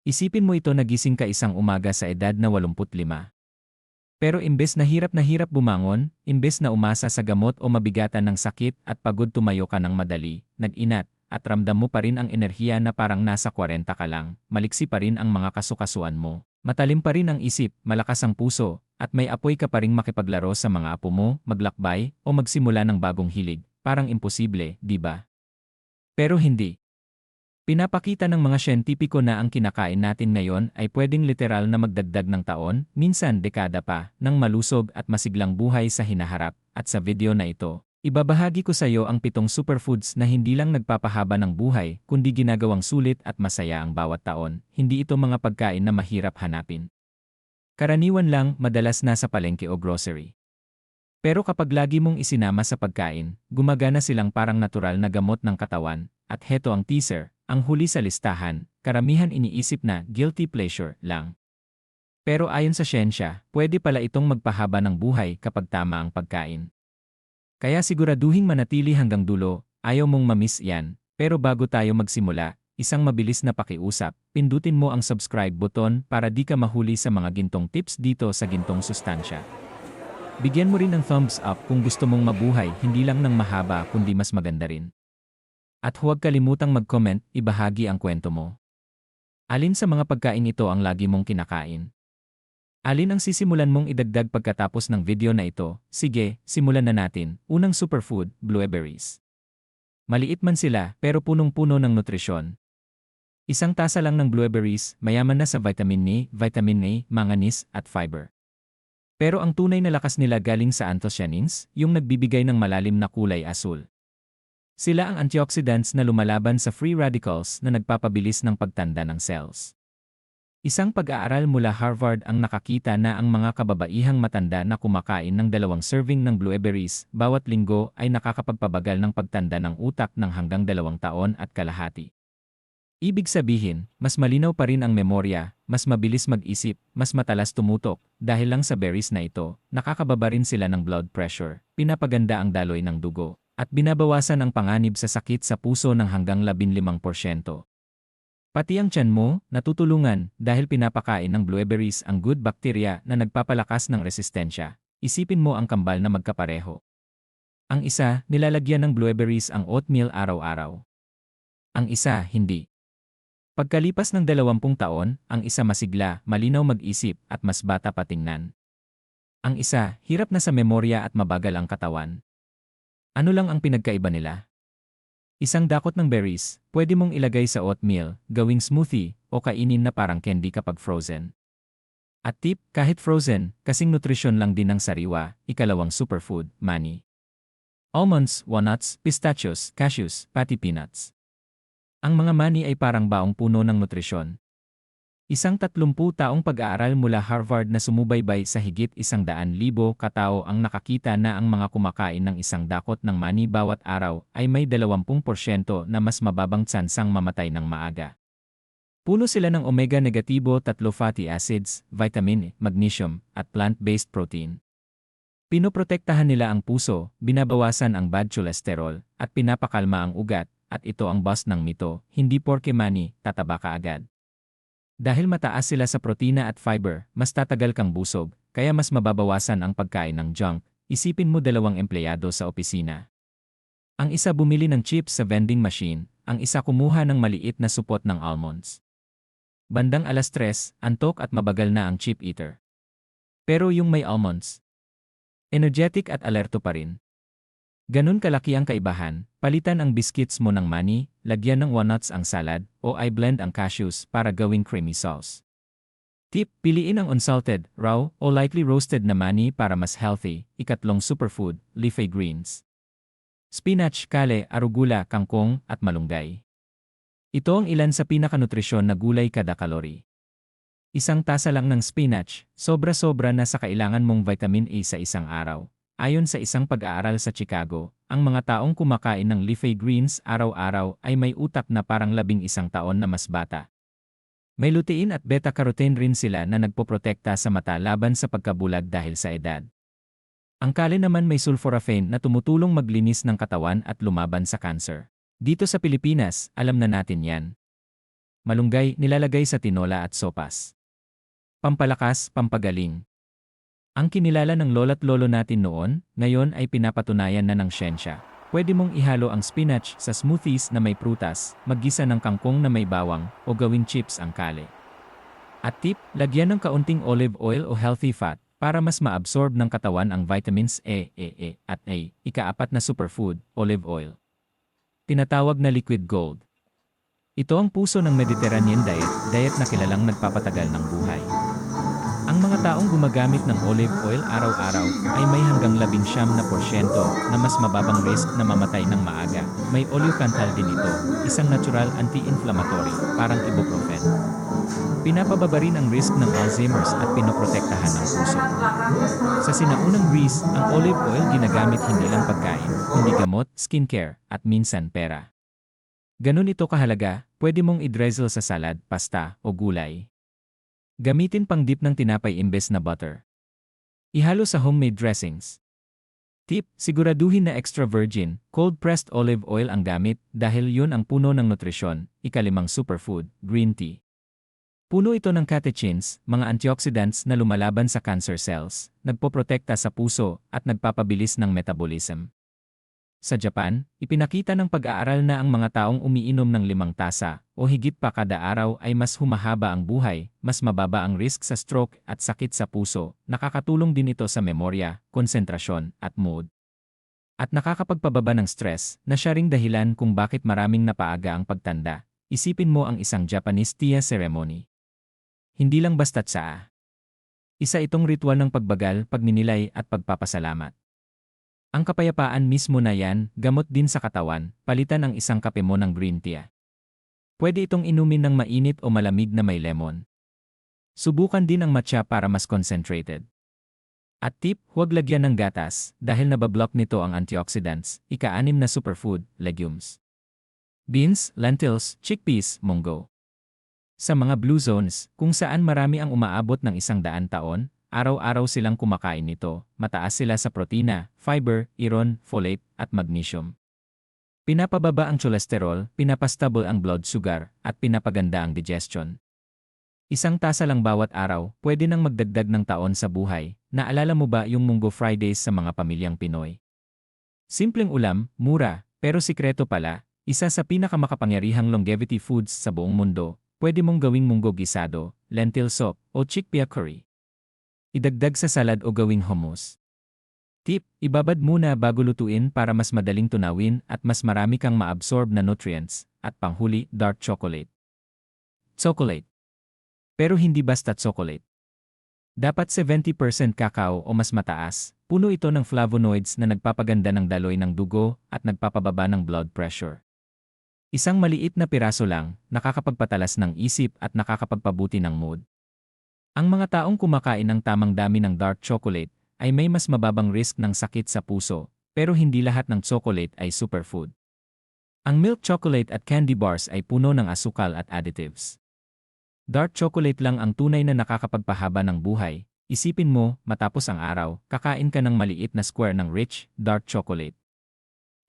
Isipin mo ito nagising ka isang umaga sa edad na 85. Pero imbes na hirap bumangon, imbes na umasa sa gamot o mabigatan ng sakit at pagod tumayo ka ng madali, nag-inat, at ramdam mo pa rin ang enerhiya na parang nasa 40 ka lang, maliksi pa rin ang mga kasukasuan mo. Matalim pa rin ang isip, malakas ang puso, at may apoy ka pa ring makipaglaro sa mga apo mo, maglakbay, o magsimula ng bagong hilig. Parang imposible, di ba? Pero hindi. Pinapakita ng mga siyentipiko na ang kinakain natin ngayon ay pwedeng literal na magdagdag ng taon, minsan dekada pa, ng malusog at masiglang buhay sa hinaharap. At sa video na ito, ibabahagi ko sa iyo ang 7 superfoods na hindi lang nagpapahaba ng buhay, kundi ginagawang sulit at masaya ang bawat taon. Hindi ito mga pagkain na mahirap hanapin. Karaniwan lang, madalas nasa palengke o grocery. Pero kapag lagi mong isinama sa pagkain, gumagana silang parang natural na gamot ng katawan. At heto ang teaser, ang huli sa listahan, karamihan iniisip na guilty pleasure lang. Pero ayon sa siyensya, pwede pala itong magpahaba ng buhay kapag tama ang pagkain. Kaya siguraduhing manatili hanggang dulo, ayaw mong mamiss yan. Pero bago tayo magsimula, isang mabilis na pakiusap, pindutin mo ang subscribe button para di ka mahuli sa mga gintong tips dito sa Gintong Sustansya. Bigyan mo rin ng thumbs up kung gusto mong mabuhay hindi lang ng mahaba kundi mas maganda rin. At huwag kalimutang mag-comment, ibahagi ang kwento mo. Alin sa mga pagkain ito ang lagi mong kinakain? Alin ang sisimulan mong idagdag pagkatapos ng video na ito? Sige, simulan na natin. Unang superfood, blueberries. Maliit man sila, pero punong-puno ng nutrisyon. Isang tasa lang ng blueberries, mayaman na sa vitamin A, manganese, at fiber. Pero ang tunay na lakas nila galing sa anthocyanins, yung nagbibigay ng malalim na kulay asul. Sila ang antioxidants na lumalaban sa free radicals na nagpapabilis ng pagtanda ng cells. Isang pag-aaral mula Harvard ang nakakita na ang mga kababaihang matanda na kumakain ng 2 serving ng blueberries bawat linggo ay nakakapagpabagal ng pagtanda ng utak ng hanggang 2 taon at kalahati. Ibig sabihin, mas malinaw pa rin ang memorya, mas mabilis mag-isip, mas matalas tumutok, dahil lang sa berries na ito, nakakababa rin sila ng blood pressure, pinapaganda ang daloy ng dugo, at binabawasan ang panganib sa sakit sa puso ng hanggang 15%. Pati ang tiyan mo, natutulungan dahil pinapakain ng blueberries ang good bacteria na nagpapalakas ng resistensya. Isipin mo ang kambal na magkapareho. Ang isa, nilalagyan ng blueberries ang oatmeal araw-araw. Ang isa, hindi. Pagkalipas ng 20 taon, ang isa masigla, malinaw mag-isip at mas bata pa tingnan. Ang isa, hirap na sa memorya at mabagal ang katawan. Ano lang ang pinagkaiba nila? Isang dakot ng berries, pwede mong ilagay sa oatmeal, gawing smoothie, o kainin na parang candy kapag frozen. At tip, kahit frozen, kasing nutrisyon lang din ng sariwa, ikalawang superfood, mani. Almonds, walnuts, pistachios, cashews, pati peanuts. Ang mga mani ay parang baong puno ng nutrisyon. Isang 30 taong pag-aaral mula Harvard na sumubaybay sa higit 100,000 katao ang nakakita na ang mga kumakain ng isang dakot ng mani bawat araw ay may 20% na mas mababang tsansang mamatay ng maaga. Puno sila ng omega-3 fatty acids, vitamin, magnesium, at plant-based protein. Pinoprotektahan nila ang puso, binabawasan ang bad cholesterol, at pinapakalma ang ugat, at ito ang boss ng mito, hindi porke mani, tataba ka agad. Dahil mataas sila sa protina at fiber, mas tatagal kang busog, kaya mas mababawasan ang pagkain ng junk. Isipin mo 2 empleyado sa opisina. Ang isa bumili ng chips sa vending machine, ang isa kumuha ng maliit na supot ng almonds. Bandang 3:00, antok at mabagal na ang chip eater. Pero yung may almonds, energetic at alerto pa rin. Ganun kalaki ang kaibahan, palitan ang biscuits mo ng mani, lagyan ng walnuts ang salad, o i-blend ang cashews para gawing creamy sauce. Tip, piliin ang unsalted, raw, o lightly roasted na mani para mas healthy. Ikatlong superfood, leafy greens. Spinach, kale, arugula, kangkong, at malunggay. Ito ang ilan sa pinakanutrisyon na gulay kada kalori. Isang tasa lang ng spinach, sobra-sobra na sa kailangan mong vitamin A sa isang araw. Ayon sa isang pag-aaral sa Chicago, ang mga taong kumakain ng leafy greens araw-araw ay may utak na parang 11 taon na mas bata. May lutein at beta-carotene rin sila na nagpoprotekta sa mata laban sa pagkabulag dahil sa edad. Ang kale naman may sulforaphane na tumutulong maglinis ng katawan at lumaban sa cancer. Dito sa Pilipinas, alam na natin yan. malunggay nilalagay sa tinola at sopas. Pampalakas, pampagaling. Ang kinilala ng lola't lolo natin noon, ngayon ay pinapatunayan na ng siyensya. Pwede mong ihalo ang spinach sa smoothies na may prutas, maggisa ng kangkong na may bawang, o gawing chips ang kale. At tip, lagyan ng kaunting olive oil o healthy fat para mas maabsorb ng katawan ang vitamins E at A. Ika-4 na superfood, olive oil. Tinatawag na liquid gold. Ito ang puso ng Mediterranean diet na kilalang nagpapatagal ng buhay. Ang mga taong gumagamit ng olive oil araw-araw ay may hanggang 19% na mas mababang risk na mamatay ng maaga. May oleocanthal din ito, isang natural anti-inflammatory, parang ibuprofen. Pinapababa rin ang risk ng Alzheimer's at pinoprotektahan ng puso. Sa sinaunang Greece, ang olive oil ginagamit hindi lang pagkain, kundi gamot, skincare, at minsan pera. Ganun ito kahalaga, pwede mong i-drizzle sa salad, pasta, o gulay. Gamitin pang dip ng tinapay imbes na butter. Ihalo sa homemade dressings. Tip, siguraduhin na extra virgin, cold-pressed olive oil ang gamit dahil yun ang puno ng nutrisyon. 5 superfood, green tea. Puno ito ng catechins, mga antioxidants na lumalaban sa cancer cells, nagpoprotekta sa puso at nagpapabilis ng metabolism. Sa Japan, ipinakita ng pag-aaral na ang mga taong umiinom ng 5 tasa o higit pa kada araw ay mas humahaba ang buhay, mas mababa ang risk sa stroke at sakit sa puso. Nakakatulong din ito sa memorya, konsentrasyon, at mood. At nakakapagpababa ng stress na siya ring dahilan kung bakit maraming napaaga ang pagtanda. Isipin mo ang isang Japanese tea ceremony. Hindi lang basta't tsaa. Isa itong ritual ng pagbagal, pagninilay at pagpapasalamat. Ang kapayapaan mismo na yan, gamot din sa katawan, palitan ang isang kape mo ng green tea. Pwede itong inumin ng mainit o malamig na may lemon. Subukan din ang matcha para mas concentrated. At tip, huwag lagyan ng gatas dahil nabablock nito ang antioxidants. 6 na superfood, legumes. Beans, lentils, chickpeas, munggo. Sa mga blue zones, kung saan marami ang umaabot ng 100 taon, araw-araw silang kumakain nito, mataas sila sa protina, fiber, iron, folate, at magnesium. Pinapababa ang cholesterol, pinapastable ang blood sugar, at pinapaganda ang digestion. 1 tasa lang bawat araw, pwede nang magdagdag ng taon sa buhay. Naalala mo ba yung Munggo Fridays sa mga pamilyang Pinoy? Simpleng ulam, mura, pero sikreto pala, isa sa pinakamakapangyarihang longevity foods sa buong mundo. Pwede mong gawing munggo gisado, lentil soup, o chickpea curry. Idagdag sa salad o gawing hummus. Tip, ibabad muna bago lutuin para mas madaling tunawin at mas marami kang maabsorb na nutrients. At panghuli, dark chocolate. Chocolate. Pero hindi basta chocolate. Dapat 70% kakao o mas mataas. Puno ito ng flavonoids na nagpapaganda ng daloy ng dugo at nagpapababa ng blood pressure. Isang maliit na piraso lang, nakakapagpatalas ng isip at nakakapagpabuti ng mood. Ang mga taong kumakain ng tamang dami ng dark chocolate ay may mas mababang risk ng sakit sa puso, pero hindi lahat ng chocolate ay superfood. Ang milk chocolate at candy bars ay puno ng asukal at additives. Dark chocolate lang ang tunay na nakakapagpahaba ng buhay. Isipin mo, matapos ang araw, kakain ka ng maliit na square ng rich, dark chocolate.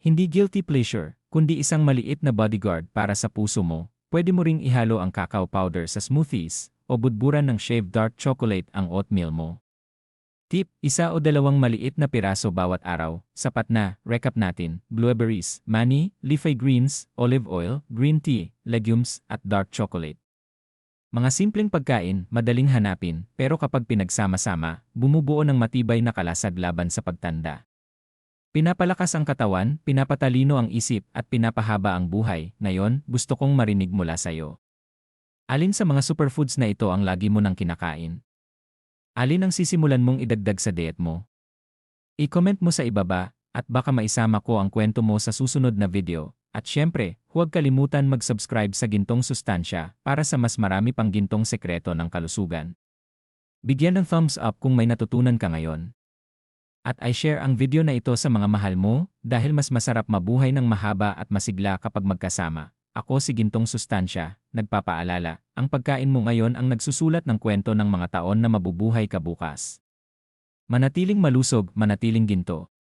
Hindi guilty pleasure, kundi isang maliit na bodyguard para sa puso mo. Pwede mo ring ihalo ang cacao powder sa smoothies o budburan ng shaved dark chocolate ang oatmeal mo. Tip, 1 o 2 maliit na piraso bawat araw, sapat na. Recap natin, blueberries, mani, leafy greens, olive oil, green tea, legumes, at dark chocolate. Mga simpleng pagkain, madaling hanapin, pero kapag pinagsama-sama, bumubuo ng matibay na kalasag laban sa pagtanda. Pinapalakas ang katawan, pinapatalino ang isip, at pinapahaba ang buhay. Ngayon, gusto kong marinig mula sa'yo. Alin sa mga superfoods na ito ang lagi mo nang kinakain? Alin ang sisimulan mong idagdag sa diet mo? I-comment mo sa ibaba, at baka maisama ko ang kwento mo sa susunod na video. At syempre, huwag kalimutan mag-subscribe sa Gintong Sustansya para sa mas marami pang gintong sekreto ng kalusugan. Bigyan ng thumbs up kung may natutunan ka ngayon. At i-share ang video na ito sa mga mahal mo dahil mas masarap mabuhay ng mahaba at masigla kapag magkasama. Ako si Gintong Sustansya, nagpapaalala, ang pagkain mo ngayon ang nagsusulat ng kwento ng mga taon na mabubuhay ka bukas. Manatiling malusog, manatiling ginto.